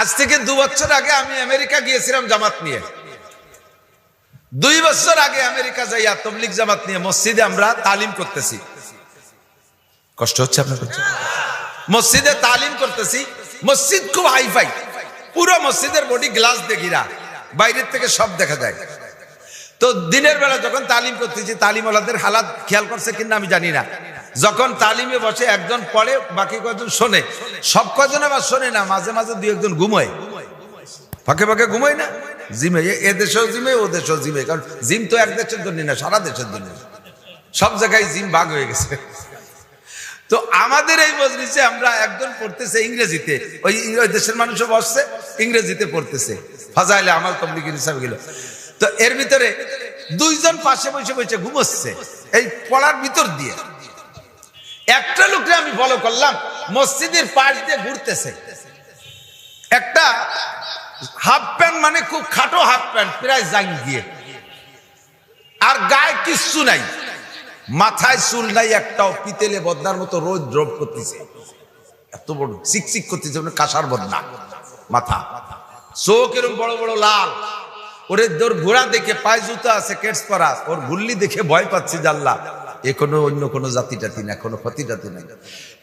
আজ থেকে 2 বছর আগে আমি আমেরিকা গিয়েছিলাম জামাত নিয়ে। 2 বছর আগে আমেরিকা যাইয়া তবলিগ জামাত নিয়ে মসজিদে আমরা তালিম করতেছি। কষ্ট হচ্ছে আপনার? মসজিদে তালিম করতেছি। মসজিদ খুব হাইফাই, পুরো মসজিদের বডি গ্লাস দিয়ে ঘেরা, বাইরের থেকে সব দেখা যায়। তো দিনের বেলা যখন তালিম করতেছি, তালিমওয়ালাদের হালাত খেয়াল করছে কিনা আমি জানি না, যখন তালিমে বসে একজন পড়ে বাকি কজন শোনে। সব কজন আবার শোনে না, মাঝে মাঝে 2-1 ঘুমোয়, ফাঁকে ফাঁকে ঘুমোয় না। জিমে এ দেশেও জিমে, ও দেশেও জিমে, কারণ জিম তো এক দেশের জন্য না, সারা দেশের জন্য। সব জায়গায় জিম ভাগ হয়ে গেছে। তো আমাদের এই মজলিসে আমরা একজন পড়তেছে ইংরেজিতে, ওই দেশের মানুষও বসছে ইংরেজিতে পড়তেছে, ফাজাইলে আমাল তবলিগের হিসাবে গেল। তো এর ভিতরে 2 জন পাশে বসে বসে ঘুমোচ্ছে এই পড়ার ভিতর দিয়ে। একটা লোককে আমি ফলো করলাম, মসজিদের পাশ দিয়ে ঘুরতেছে, একটা হাফ প্যান্ট, মানে খুব খাটো হাফ প্যান্ট, প্রায় জাঙ্গিয়ে, আর গায়ে কিচ্ছু নাই, মাথায় চুল নাই একটাও, পিতেলে বদনার মতো রোজ ড্রপ করতেছে, এত বড় চিকচিক করতেছে, মানে কাঁসার বদনা মাথা, চোখ এরকম বড় বড় লাল। ওরে তোর ঘোড়া দেখে, পায়ে জুতা আছে কেটস পরা, ওর ঘুরলি দেখে ভয় পাচ্ছি জাল্লা, এ কোনো অন্য কোনো জাতি টাতি না, কোনো ক্ষতি টাতি নাই।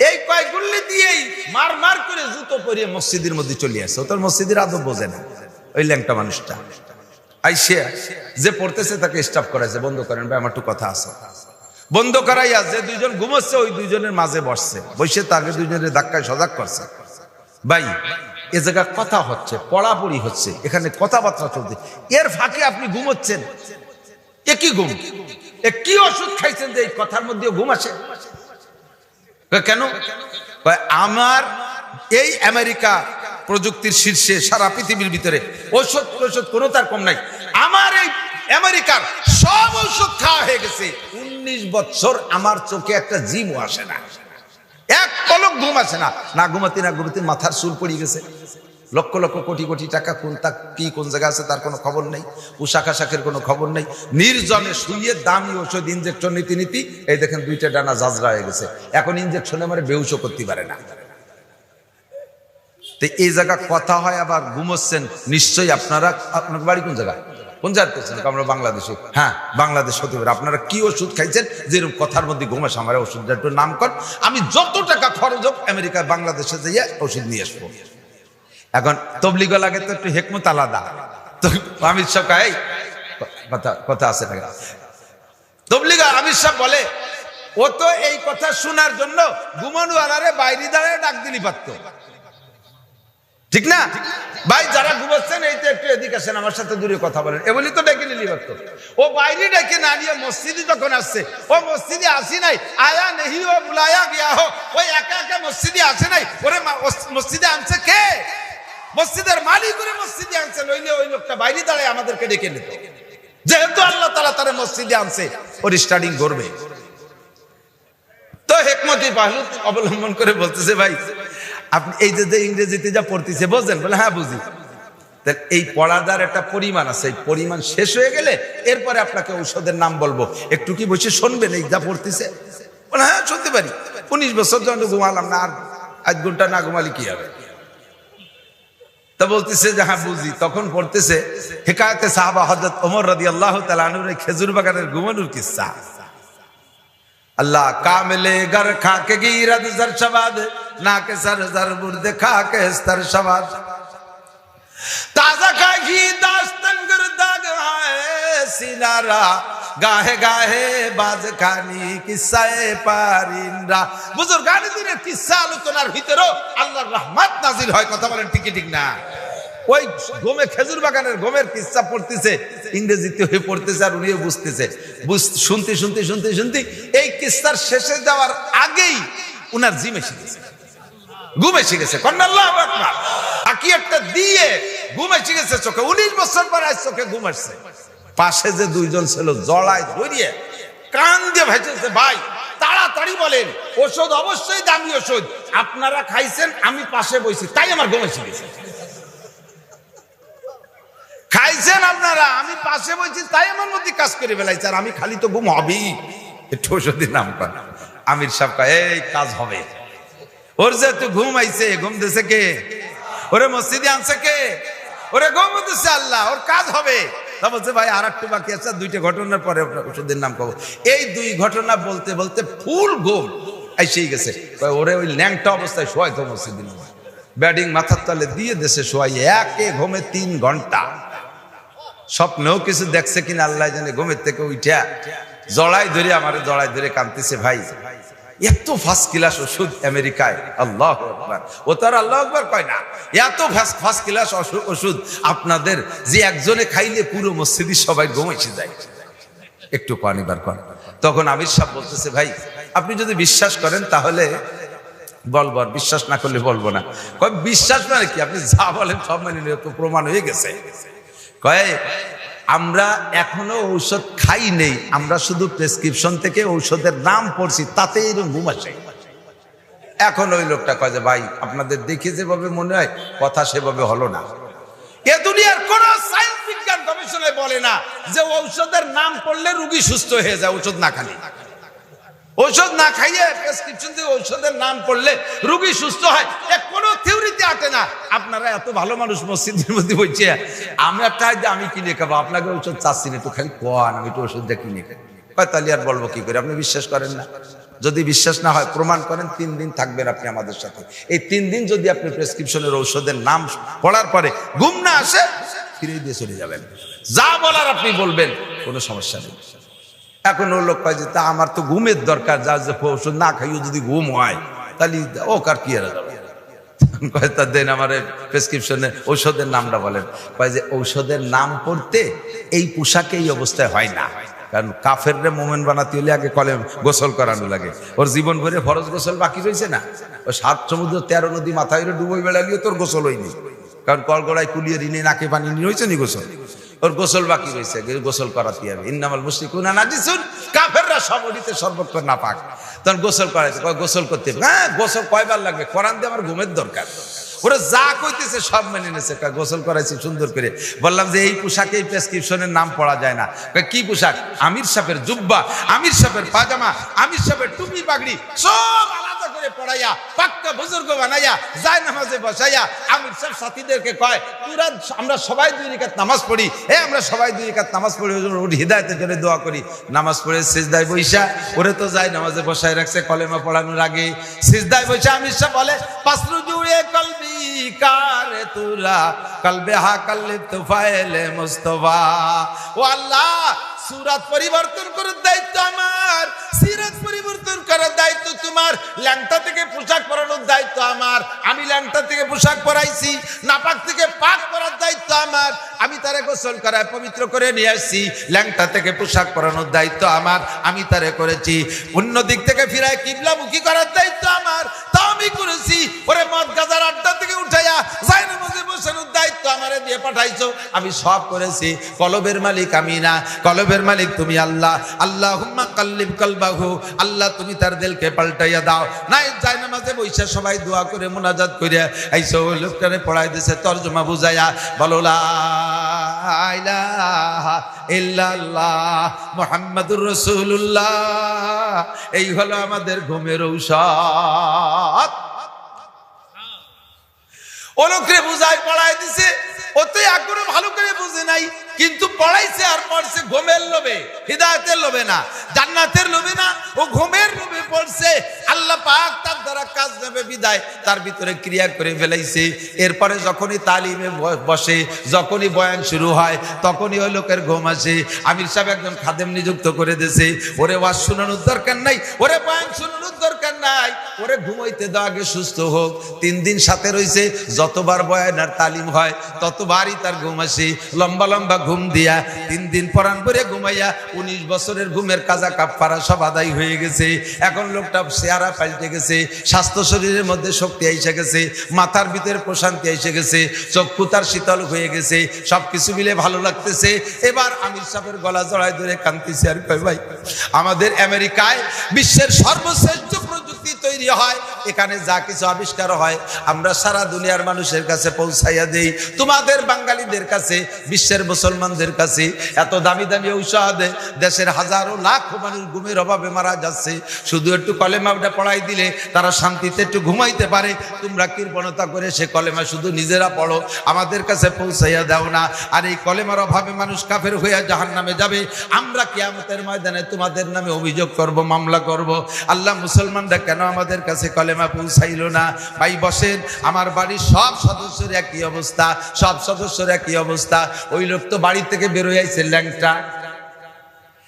এই পায়ে গুল্লি দিয়েই মার মার করে জুতো পরিয়ে মসজিদের মধ্যে চলে আসে। ও তোর মসজিদের আদব বোঝে না, ওই ল্যাংটা মানুষটা আইসে যে পড়তেছে তাকে স্টপ করাইছে, বন্ধ করেন ভাই আমার একটু কথা আছে। বন্ধ করাইয়া যে 2 জন ঘুমোচ্ছে ওই 2 জনের মাঝে বসছে, বসে তাকে 2 জনের ধাক্কায় সজাগ করছে। ভাই এ জায়গায় কথা হচ্ছে, পড়াপড়ি হচ্ছে, এখানে কথাবার্তা চলছে, এর ফাঁকে আপনি ঘুমোচ্ছেন, এ কি ঘুম? এ কি ওষুধ খাইছেন যে এই কথার মধ্যে ঘুম আসে? কেন? আমার এই আমেরিকা প্রযুক্তির শীর্ষে, সারা পৃথিবীর ভিতরে ঔষধ কোনো তার কম নাই। আমার এই আমেরিকার সব ঔষধ খাওয়া হয়ে গেছে, 19 বছর আমার চোখে একটা জিমও আসে না, এক পলক ঘুম আসে না। না ঘুমাতে মাথার চুল পড়ে গেছে, লক্ষ লক্ষ কোটি কোটি টাকা কোন জায়গা আছে তার কোনো খবর নেই, পোশাক আশাকের কোনো খবর নেই, নির্জনে শুয়ে দামি ওষুধ ইঞ্জেকশন নীতি এই দেখেন 2টা ডানা জাজরা হয়ে গেছে, এখন ইঞ্জেকশনে মানে বেহুশও করতে পারে না। তো এই জায়গা কথা হয়, আবার ঘুমোচ্ছেন। নিশ্চয়ই আপনার বাড়ি কোন জায়গায়, কোন জায়গায়? আমরা বাংলাদেশে। হ্যাঁ, বাংলাদেশ হতে পারে। আপনারা কি ওষুধ খাইছেন যেরকম কথার মধ্যে ঘুমাস? আমার ওষুধটা একটু নাম কর, আমি যত টাকা খরচ হোক আমেরিকা বাংলাদেশে যাইয়া ওষুধ নিয়ে আসবো। এখন তবলিগ লাগে তো একটু হেকমত আলাদা। তো আমির সাহেব এই কথা আছে না, তবলিগ আমির সাহেব বলে ও তো এই কথা শোনার জন্য ঘুমানো আলারে বাইরে দাঁড়ায় ডাক দিলি পারতো, ঠিক না ভাই? যারা ঘুমাচ্ছেন এই তো একটু এদিকে আসেন, আমার সাথে দূরে কথা বলেন, এ বলি তো ডেকে নিলি পারতো। ও বাইরে ডেকে না নিয়ে মসজিদে যখন আসছে, ও মসজিদে আসি নাই, আয়া নেহি ও বুলায়া গিয়া হো, ওই একা একা মসজিদে আসে নাই, ওরে মসজিদে আনছে কে? মসজিদের মালিক করে মসজিদে আনছে, নইলে ওই লোকটা বাইরে দাঁড়ায় আমাদেরকে ডেকে নিত। যেহেতু আল্লাহ তাআলা তারে মসজিদে আনছে, ওর স্টার্টিং করবে। তো হেকমতি পাহলুত অবলম্বন করে বলতেছে, ভাই আপনি এই যে ইংরেজিতে যা পড়তেছে বোঝেন? বলে হ্যাঁ বুঝি। তাহলে এই পড়াদার একটা পরিমাণ আছে, এই পরিমাণ শেষ হয়ে গেলে এরপরে আপনাকে ঔষধের নাম বলবো, একটু কি বসে শুনবেন এই যা পড়তেছে? বলে হ্যাঁ শুনতে পারি। 19 বছর যখন ঘুমালাম না, আর 8 ঘন্টা না ঘুমালে কি হবে? তা বলতেছে যে হ্যাঁ বুঝি। তখন পড়তেছে হিকায়াতে সাহাবা হযরত ওমর রাদিয়াল্লাহু তাআলা আনহুর খেজুর বাগানের ঘুমানোর কিসসা। अल्लाह कामिले घर खाके गिरद जर शवाद ना के सर जर बुर्द खाके स्तर शवाद ताजा का घी दास्तन गुरदाग है सिनारा गाहे गाहे बाज खानी किस्साए पारिंदा। बुजुर्गानी दिনের কিসসা আলোচনার ভিতরেও আল্লাহর রহমত নাজিল হয়। কথা বলেন ঠিক ঠিক না? ওই গোমে খেজুর বাগানের গোমের কিসসা পড়তেছে, ইংরেজিতে হয়ে পড়তেছে, আর উনিও বুঝতেছে। শুনতে শুনতে শুনতে শুনতে এই কিসসার শেষে যাওয়ার আগেই উনার জিম এসে গেছে, ঘুম এসে গেছে। আল্লাহু আকবার। আকি একটা দিয়ে ঘুম এসে গেছে চোখে। 19 বছর পর আজ চোখে ঘুম আসছে। পাশে যে 2 জন ছিল জড়ায় ধরিয়ে কান দিয়ে ভেজেছে, ভাই তাড়াতাড়ি বলেন, ওষুধ অবশ্যই দামি ওষুধ, আপনারা খাইছেন, আমি পাশে বসি, তাই আমার ঘুম এসে গেছে। খাইছেন আপনারা, আমি পাশে বসছি, তাই আমার মধ্যে কাজ করে ফেলাইছে, আর আমি খালি তো ঘুম হবেই, একটু ওষুধের নাম কর। আমির সাহেব এই কাজ হবে। ওর যে তুই ঘুম আইছে, ঘুম দিছে কে? ওরে মসজিদে আনছে কে? ওরে ঘুম দিচ্ছে আল্লাহ, ওর কাজ হবে। তা বলছে ভাই আর একটু বাকি আছে, 2টা ঘটনার পরে ওষুধের নাম কব। এই 2 ঘটনা বলতে বলতে ফুল ঘুম এসেই গেছে। ওরে ওই ল্যাংটা অবস্থায় শোয়াই তো মসজিদে, ব্যাডিং মাথার তলে দিয়ে দেশে শোয়াই, একে ঘুমে 3 ঘন্টা। স্বপ্নেও কিছু দেখছে কিনা আল্লাহ জানে। ঘুমের থেকে উঠা জড়াই ধরে আমারে জড়াই ধরে কাঁদতেছে, ভাই এত ফার্স্ট ক্লাস ওষুধ আমেরিকায়, আল্লাহ আকবার। ও তার আল্লাহ আকবার কয় না, এত ফার্স্ট ক্লাস ওষুধ আপনাদের যে একজনে খাইলে পুরো মসজিদে সবাই ঘুমাইছে যায়। একটু পানিবার কর। তখন আমির সাহেব বলতেছে, ভাই আপনি যদি বিশ্বাস করেন তাহলে বলবো, আর বিশ্বাস না করলে বলবো না। কয় বিশ্বাস মানে কি, আপনি যা বলেন সব মানে নিয়ে তো প্রমাণ হয়ে গেছে। কয় আমরা এখনো ঔষধ খাই নেই, আমরা শুধু প্রেসক্রিপশন থেকে ঔষধের নাম পড়ছি, তাতে এরকম ঘুম আসে। এখন ওই লোকটা কয় যে ভাই আপনাদের দেখে যেভাবে মনে হয় কথা সেভাবে হলো না। এ দুনিয়ার কোন সায়েন্স বিজ্ঞান গবেষণায় বলে না যে ঔষধের নাম পড়লে রোগী সুস্থ হয়ে যায় ঔষধ না খালি। ঔষধ না খাইয়ে প্রেসক্রিপশন দিয়ে ঔষধের নাম পড়লে রোগী সুস্থ হয়, এ কোনো থিওরিতে আটে না। আপনারা এত ভালো মানুষ মসজিদের মধ্যে বলছে আমরা চাই যে আমি কিনে খাবো, আপনাকে ঔষধ চাচ্ছি না, একটু খালি কোয়ান আমি একটু ওষুধটা কিনে খাই। কয় তাহলে আর বলবো কি করে? আপনি বিশ্বাস করেন না? যদি বিশ্বাস না হয় প্রমাণ করেন, 3 দিন থাকবেন আপনি আমাদের সাথে। এই 3 দিন যদি আপনি প্রেসক্রিপশনের ঔষধের নাম পড়ার পরে ঘুম না আসে, ফিরে দিয়ে চলে যাবেন। যা বলার আপনি বলবেন, কোনো সমস্যা নেই। এখন ওর লোক কয় যে তা আমার তো ঘুমের দরকার, যা যে ঔষধ না খাইও যদি ঘুম হয় তাহলে ও কার কি এরা যাবে। কয় তা দেন আমার প্রেসক্রিপশনে ঔষধের নামটা বলেন। কয় যে ঔষধের নাম পড়তে এই পোশাকে এই অবস্থায় হয় না, কারণ কাফেররে মোমেন বানাতে হলে আগে কলেম গোসল করানো লাগে। ওর জীবন ভরে ফরজ গোসল বাকি রয়েছে না। ও 7 সমুদ্র 13 নদী মাথায় ডুবই বেড়ালিও তোর গোসল হয়নি, কারণ কলগড়ায় কুলিয়ে ঋণে নাকে পানি নিয়ে হয়েছে নি গোসল। ওর গোসল বাকি রয়েছে, গোসল করাতে হবে। ইন্নামাল মুশরিকুনা নাজিসুন, কাফেররা সবরিতে সর্বক্ষণ নাপাক, তখন গোসল করাইতে। গোসল করতে হবে। হ্যাঁ গোসল কয়বার লাগবে? কোরআন দিয়ে আমার ঘুমের দরকার। ওরা যা কইতেছে সব মেনে নিয়েছে। গোসল করাইছি সুন্দর করে। বললাম যে এই পোশাকে এই প্রেসক্রিপশনের নাম পড়া যায় না। কি পোশাক? আমির সাহেবের জুব্বা, আমির সাহেবের পাজামা, আমির সাহেবের টুপি পাগড়ি সব আলাদা করে পড়াইয়া পাক্কা বুজুর্গ বানাইয়া যায় নামাজে বসাইয়া আমির সাহেব সাথীদেরকে কয় পুরা আমরা সবাই 2 রাকাত নামাজ পড়ি। আমরা সবাই 2 রাকাত নামাজ পড়ি, ওর হিদায়াতের জন্য দোয়া করি। নামাজ পড়ে সিজদায় বইসা, ওরে তো যায় নামাজে বসায় রাখছে কলেমা পড়ানোর আগে। সিজদায় বইসা আমির সাহেব বলে পাসরু জুড়ে কলবি কারে তুলা কলবে হা কলব তুফাইলে মুস্তাফা। ও আল্লাহ, সূরাত পরিবর্তন করার দায়িত্ব আমার, সিরাত পরিবর্তন করার দায়িত্ব তোমার, ল্যাংটা থেকে পোশাক পরানোর দায়িত্ব আমার। আমি ল্যাংটা থেকে পোশাক পরাইছি, নাপাক থেকে পাক করার দায়িত্ব আমার। আমি তারে গোসল করায় পবিত্র করে নিয়ে আসছি। ল্যাংটা থেকে পোশাক পরানোর দায়িত্ব আমার, আমি তারে করেছি। অন্য দিক থেকে ফিরায় কিবলামুখী করার দায়িত্ব আমার, তা আমি করেছি। ওরে মদ গাজার আড্ডা থেকে উঠাইয়া যায় নামাজে বসানোর দায়িত্ব আমারে দিয়ে পাঠাইছো, আমি সব করেছি। কলবের মালিক আমি না, কলবের মালিক তুমি আল্লাহ। আল্লাহুম্মা কাল্লিব কলবাহু, আল্লাহ তুমি তার দিলকে পাল্টাইয়া দাও। নাই যায় নামাজে বইসা সবাই দোয়া করে মুনাজাত করে আইসো, লোকটারে পড়াই দিছে তরজমা বুঝাইয়া, বলো লা ইলাহা ইল্লাল্লাহ মুহাম্মাদুর রাসূলুল্লাহ। এই হলো আমাদের ঘুমের ঔষধ। ও লোকরে বুঝাই পড়াই দিছে, ওতে আগ্রহ ভালো করে বুঝে নাই, কিন্তু পড়াইছে আর পড়ছে ঘুমের লোভে, হিদায়াতের লোভে না, জান্নাতের লোভে না, ও ঘুমের লোভে পড়ছে। আল্লাহ পাক তার দ্বারা কাজ নেবে বিদায় তার ভিতরে ক্রিয়া করে ফেলাইছে। এরপরে যখনই তালিমে বসে, যখনই বয়ান শুরু হয়, তখনই ওই লোকের ঘুম আসে। আমির সাহেব একজন খাদেম নিযুক্ত করে দিয়েছে। ওরে ওয়াজ শোনানোর দরকার নাই, ওরে বয়ান শোনানোর দরকার নাই, ওরে ঘুমাইতে দাও, আগে সুস্থ হোক। 3 দিন সাথে রয়েছে, যতবার বয়ান আর তালিম হয় ততবারই তার ঘুম আসে। লম্বা লম্বা ঘুম দিয়া 3 দিন পরান করে ঘুমাইয়া 19 বছরের ঘুমের কাজা কাফারা সব আদায় হয়ে গেছে। এখন লোকটা চেহারা পাল্টে গেছে, স্বাস্থ্য শরীরের মধ্যে শক্তি এসে গেছে, মাথার ভিতরে প্রশান্তি এসে গেছে, চক্ষু তার শীতল হয়ে গেছে, সবকিছু মিলে ভালো লাগতেছে। এবার আমির সাহেবের গলা জড়ায় ধরে কাঁদতেছে আর কয় ভাই আমাদের আমেরিকায় বিশ্বের সর্বশ্রেষ্ঠ প্রযুক্তি তৈরি হয়, এখানে যা কিছু আবিষ্কার হয় আমরা সারা দুনিয়ার মানুষের কাছে পৌঁছাইয়া দেই, তোমাদের বাঙালিদের কাছে, বিশ্বের মুসলমানদের কাছে। এত দামি দামি ঔষধ, দেশের হাজারো লাখ মানুষ ঘুমের অভাবে মারা যাচ্ছে, শুধু একটু কলেমাটা পড়াই দিলে তারা শান্তিতে একটু ঘুমাইতে পারে। তোমরা কৃপণতা করে সে কলেমা শুধু নিজেরা পড়ো, আমাদের কাছে পৌঁছাইয়া দাও না। আর এই কলেমার অভাবে মানুষ কাফের হইয়া জাহান্নামে যাবে। আমরা কিয়ামতের ময়দানে তোমাদের নামে অভিযোগ করব, মামলা করব। আল্লাহ, মুসলমানরা কেন আমাদের কাছে কলেমা পৌঁছাইল না? ভাই বসেন, আমার বাড়ির সব সদস্যের একই অবস্থা, সব সদস্যের একই অবস্থা। ওই লোক তো বাড়ি থেকে বেরোয় আইছে ল্যাংটা,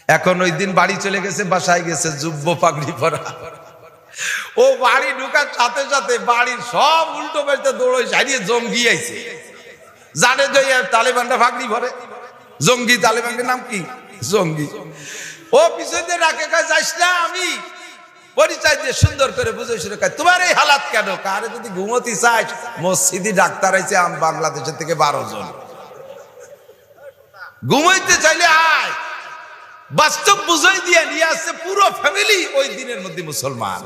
এখন ওই দিন বাড়ি চলে গেছে, বাসায় গেছে যুব্ব পাগড়ি পরা। ও বাড়ি ঢুকার সাথে সাথে বাড়ির সব উল্টো পেতে দৌড়ে সারিয়ে জঙ্গি আইছে। জানে যে তালেবানরা পাগড়ি ভরে, জঙ্গি। তালেবানের নাম কি? জঙ্গি। ও পিছনে রাখে, কয় যাইস না। আমি পরিচয় দিয়ে সুন্দর করে বুঝে শুনে কয়, তোমার এই হালাত কেন? কারে যদি ঘুমতি চাই, মসজিদি ডাক্তার আইছে বাংলাদেশের থেকে 12 জন। ঘুমাইতে চাইলে আয়, বাস্তব বুঝাই দিয়ে নিয়ে আসছে পুরো ফ্যামিলি ওই দিনের মধ্যে মুসলমান।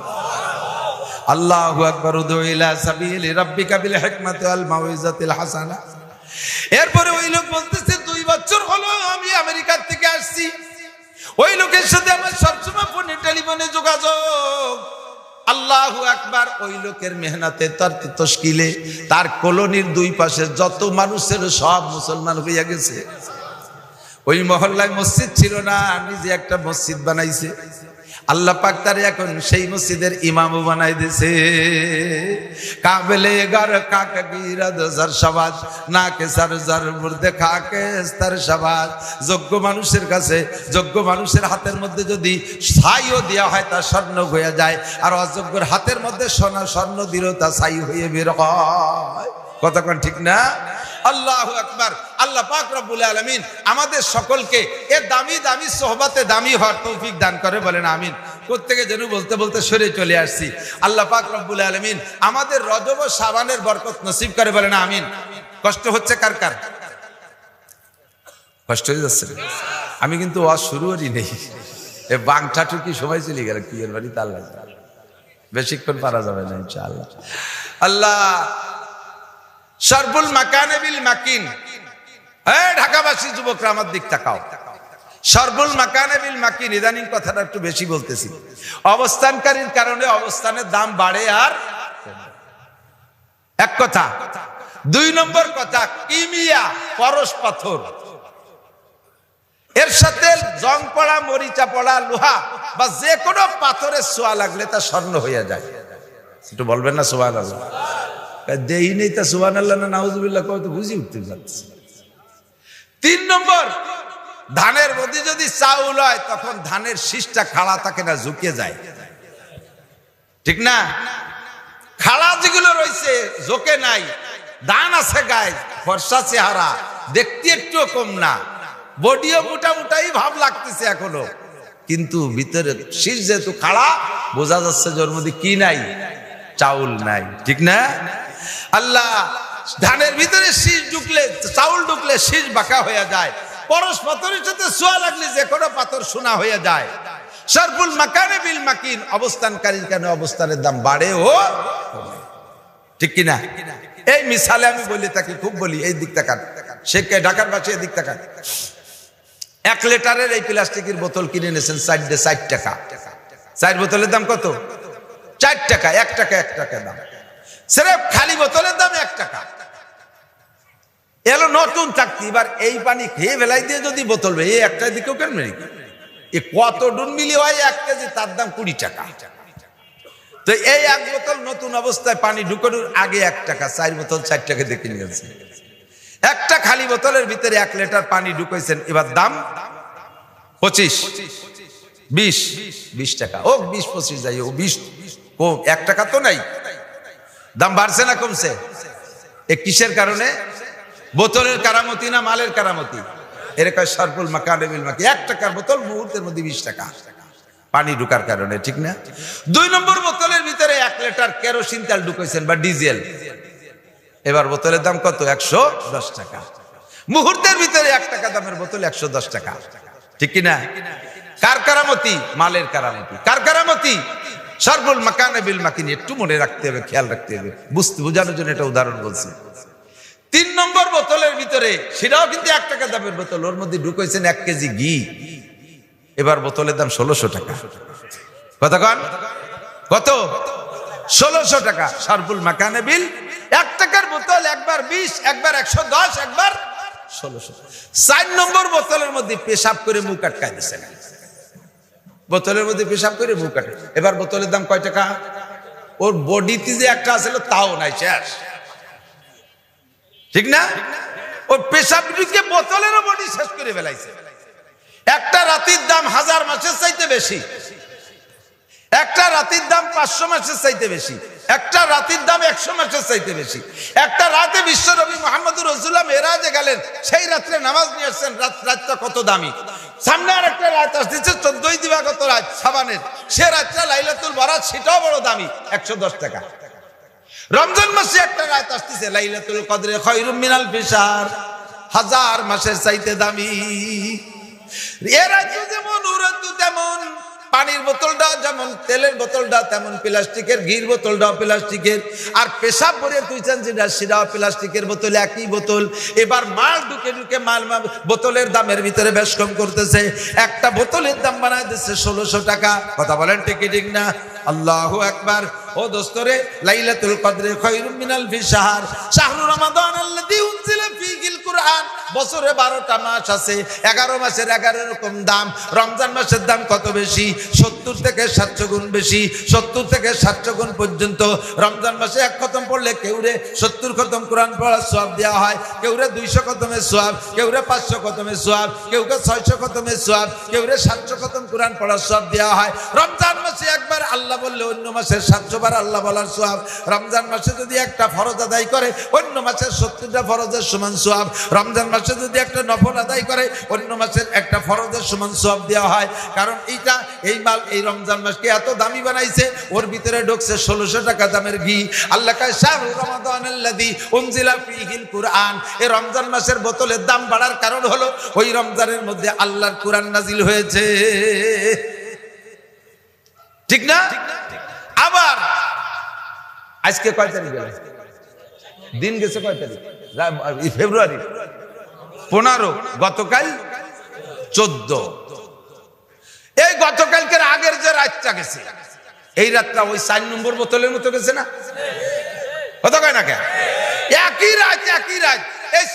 আল্লাহু আকবার। উদু ইলা সাবিলি রাব্বিকা বিল হিকমাতি ওয়াল মাউইজাতিল হাসানা। এরপরে ওই লোক বলতেছে 2 বছর হলো আমি আমেরিকা থেকে আসছি। ওই লোকের সাথে আমার সবসময় ফোনে টেলিফোনে যোগাযোগ। আল্লাহু আকবার। ওই লোকের মেহনতে, তার তশকিলে, তার কলোনির 2 পাশে যত মানুষের সব মুসলমান হইয়া গেছে। ওই মহল্লায় মসজিদ ছিল না, নিজে একটা মসজিদ বানাইছে। আল্লাহ পাক তার এখন সেই মসজিদের ইমামও বানাই দিয়েছে। কাবেলে গার কাকে বিরাদ জার সবাজ না কে সার জার মুর্দে খাকে তার সবাজ। যোগ্য মানুষের কাছে, যোগ্য মানুষের হাতের মধ্যে যদি ছাইও দেওয়া হয় তা স্বর্ণ হয়ে যায়, আর অযোগ্যর হাতের মধ্যে সোনা স্বর্ণ দিলেও তা ছাই হয়ে বের হয়। কতক্ষণ ঠিক না? আল্লাহু আকবার। আল্লাহ পাক রব্বুল আলামিন আমাদের সকলকে এ দামি দামি সোহবতে দামি হওয়ার তৌফিক দান করে, বলেন আমিন। প্রত্যেকে যেন বলতে বলতে সরে চলে আসছি। আল্লাহ পাক রব্বুল আলামিন আমাদের রজব ও শাবানের বরকত নসিব করে, বলেন আমিন। কষ্ট হচ্ছে কার কার? কষ্ট হয়ে যাচ্ছে? আমি কিন্তু ওয়াজ শুরু করি নেই, এ বাংটা টুকি সময় চলে গেল। কি এর বাড়ি তার বেশিক্ষণ পারা যাবে না ইনশাআল্লাহ। আল্লাহ শারবুল মাকানে বিল মাকিন। ঢাকাবাসী যুবকরা আমার দিক তাকাও। শারবুল মাকানে বিল মাকিন, ইদানিং কথাটা একটু বেশি বলতেছি। অবস্থানকারীর কারণে অবস্থানের দাম বাড়ে আর এক কথা। 2 নম্বর কথা, কিমিয়া, পরশ পাথর, এর সাথে জং পড়া, মরিচা পড়া, লোহা বা যে কোনো পাথরের ছোঁয়া লাগলে তা স্বর্ণ হয়ে যায়। একটু বলবেন না সুবহানাল্লাহ? দেই নেই তা সুবহানাল্লাহ না নাউজুবিল্লাহ কত বুঝি উঠতে যাচ্ছে। 3 নম্বর, ধানের মধ্যে যদি চাউল হয় তখন ধানের শীষটা খাড়া থাকে না, ঝুঁকে যায়, ঠিক না? খাড়া যেগুলো রয়েছে ঝোঁকে নাই, ধান আছে গায়ে, ফর্সা চেহারা, দেখতে একটু কম না, বডিও মোটামুটাই ভাব লাগতেছে এখনো, কিন্তু ভিতরে শীষ যেহেতু খাড়া, বোঝা যাচ্ছে জোর মধ্যে কি নাই? চাউল নাই, ঠিক না? আল্লাহ ধানের ভিতরে শীষ ঢুকলে, চাউল ঢুকলে শীষ বাঁকা হয়ে যায়। পরশ পাথরের সাথে ছোঁয়া লাগলে যে কোনো পাথর সোনা হয়ে যায়। শারবুল মাকানে বিল মাকিন, অবস্থানকারীর কেন অবস্থানের দাম বাড়ে ও ঠিক কিনা? এই মিসালে আমি বলি তাকে খুব বলি, এই দিক তাকান, শেখে ঢাকার বাসে এই দিক তাকান। 1 লিটারের এই প্লাস্টিকের বোতল কিনে নিয়েছেন 4 টাকা। 4 বোতলের দাম কত? 4 টাকা। 1 টাকা 1 টাকা দাম। সিরেফ খালি বোতলের দাম 1 টাকা। এলো নতুন চাকরি। এবার এই পানি খেয়ে ফেলাই দিয়ে যদি বোতল এই একটা দিকেও কেন মেরে কত ডুন মিলি হয় 1 কেজি, তার দাম 20 টাকা। তো এই 1 বোতল নতুন অবস্থায় পানি ঢুকানোর আগে 1 টাকা, 4 বোতল 4 টাকা দিয়ে কিনে গেছে। একটা খালি বোতলের ভিতরে 1 লিটার পানি ঢুকাইছেন, এবার দাম 25, 20 টাকা। ও 20-25 যাই, ও 20 কম, 1 টাকা তো নাই। দাম বাড়ছে না কমছে? এ কিসের কারণে? বোতলের কারামতি না মালের কারামতি? এরকম শারবুল মাকানে বিল মাকিন, 1 টাকার বোতল মুহূর্তের মধ্যে 20 টাকা পানি ঢুকার কারণে, ঠিক না? 2 নম্বর বোতলের ভিতরে 1 লিটার কেরোসিন তেল ঢুকাইছেন বা ডিজেল, এবার বোতলের দাম কত? 110 টাকা। মুহূর্তের ভিতরে 1 টাকা দামের বোতল 110 টাকা, ঠিক কিনা? কার কারামতি? মালের কারামতি। কার কারামতি? শারবুল মাকানে বিল মাকিন, একটু মনে রাখতে হবে, খেয়াল রাখতে হবে, বুঝতে বোঝানোর জন্য এটা উদাহরণ বলছি। 3 নম্বর বোতলের ভিতরে, সেটাও কিন্তু 1 টাকা দামের বোতল, ওর মধ্যে ঢুকাইছেন 1 কেজি ঘি। এবার বোতলের দাম 1600 টাকা। কত কন? কত? 1600 টাকা। শারবুল মাকানে বিল, 1 টাকার বোতল, একবার 20, একবার 110, একবার 1600। 4 নম্বর বোতলের মধ্যে পেশাব করে মুখ আটকায় দিচ্ছেন। বোতলের মধ্যে পেশাব করে মুখ আটকে, এবার বোতলের দাম কয় টাকা? ওর বডিতে যে একটা আছিল তাও নাই, শেষ। ঠিক না? ওই পেশাব ঢুকে বোতলেরও বডি শেষ করে ফেলাইছে। একটা রাতের দাম 1000 মাসের চাইতে বেশি, একটা রাতের দাম 500 মাসের চাইতে বেশি, একটা রাতের দাম 100 মাসের চাইতে বেশি। একটা রাতে বিশ্ব নবী মুহাম্মদুর রাসূলুল্লাহ মেরাজে গেলেন, সেই রাত্রে নামাজ নিয়ে আসছেন। রাতটা কত দামি। সামনে আর একটা রাত আসছে 14ই দিবাগত রাত শাবানের, সে রাতটা লাইলাতুল বারাত, সেটাও বড় দামি, 110 টাকা। রমজান মাসে একটা রাত আসতেছে লাইলাতুল কদরে খায়রুম মিনাল ফিশার, 1000 মাসের চাইতে দামি। এ রাত যেমন উরাতু তেমন, পানির বোতলটা যেমন, তেলের বোতলটা তেমন প্লাস্টিকের, ঘির বোতলটাও প্লাস্টিকের, আর পেশাব ভরে তুইছেন যেটা সেটাও প্লাস্টিকের বোতল, একই বোতল। এবার মাল ঢুকে ঢুকে মাল বোতলের দামের ভিতরে বেশ কম করতেছে। একটা বোতলের দাম বানায় দিচ্ছে 1600 টাকা। কথা বলেন ঠিক ঠিক না? আল্লাহু আকবার। ও দোস্তরে, লাইলাতুল কদরে খায়রুম মিনাল ফিশার, শাহরু রমাদান আল্লাযী উনজিলা ফীহিল কুরআন। বছরে 12টা মাস আছে, 11 মাসের 11 রকম দাম। রমজান মাসের দাম কত বেশি? 70 থেকে 700 গুণ বেশি। 70 থেকে 700 গুণ পর্যন্ত। রমজান মাসে 1 খতম পড়লে কেউরে 70 খতম কোরআন পড়ার সওয়াব দেওয়া হয়, কেউরে 200 খতমের সওয়াব, কেউরে 500 খতমের সওয়াব, কেউকে 600 খতমের সওয়াব, কেউরে 700 খতম কোরআন পড়ার সওয়াব দেওয়া হয়। রমজান মাসে একবার আল্লাহ বললে অন্য মাসের 700 বার আল্লাহ বলার সওয়াব। রমজান মাসে যদি একটা ফরজ আদায় করে, অন্য মাসের 70টা ফরজের সমান সওয়াব। রমজান মাসে যদি একটা নফল আদায় করে, অন্য মাসের একটা ফরজের সমান সওয়াব দেওয়া হয়। কারণ এইটা, এই মাল, এই রমজান মাসকে এত দামি বানাইছে, ওর ভিতরে ঢুকছে 1600 টাকা দামের ঘি। আল্লাহ কয় শাহরু রমাদানাল্লাযী উনজিলা ফীহিল কুরআন। এই রমজান মাসের বোতলের দাম বাড়ার কারণ হলো ওই রমজানের মধ্যে আল্লাহর কুরআন নাজিল হয়েছে। ঠিক না? আবার আজকে কয় তারিখ গেল? দিন গেছে কয় তারিখ? ফেব্রুয়ারি 15। গতকাল 14। এই গতকালকের আগের যে রাতটা গেছে, এই রাতটা ওই 4 নম্বর বোতলের মতো গেছে না? কত কয় না? একই রাত, একই রাত। এই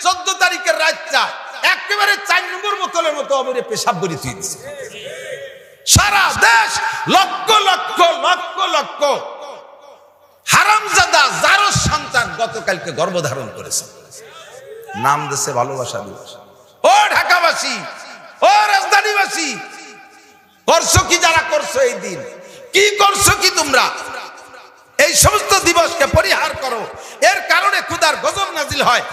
14 তারিখের রাতটা একেবারে 4 নম্বর বোতলের মতো অবরে পেশাব করে দিয়েছে। সারা দেশ লক্ষ লক্ষ লক্ষ লক্ষ হারামজাদা জারজ সন্তান গতকালকে গর্ভধারণ করেছে। নাম দেশে ভালোবাসা দিবস। ও ঢাকাবাসী, ও রাজধানীবাসী, করছো কি? যারা করছো এই দিন কি করছো কি তোমরা? এই সমস্ত দিবসকে পরিহার করো। এর কারণে খোদার গজব নাজিল হয়।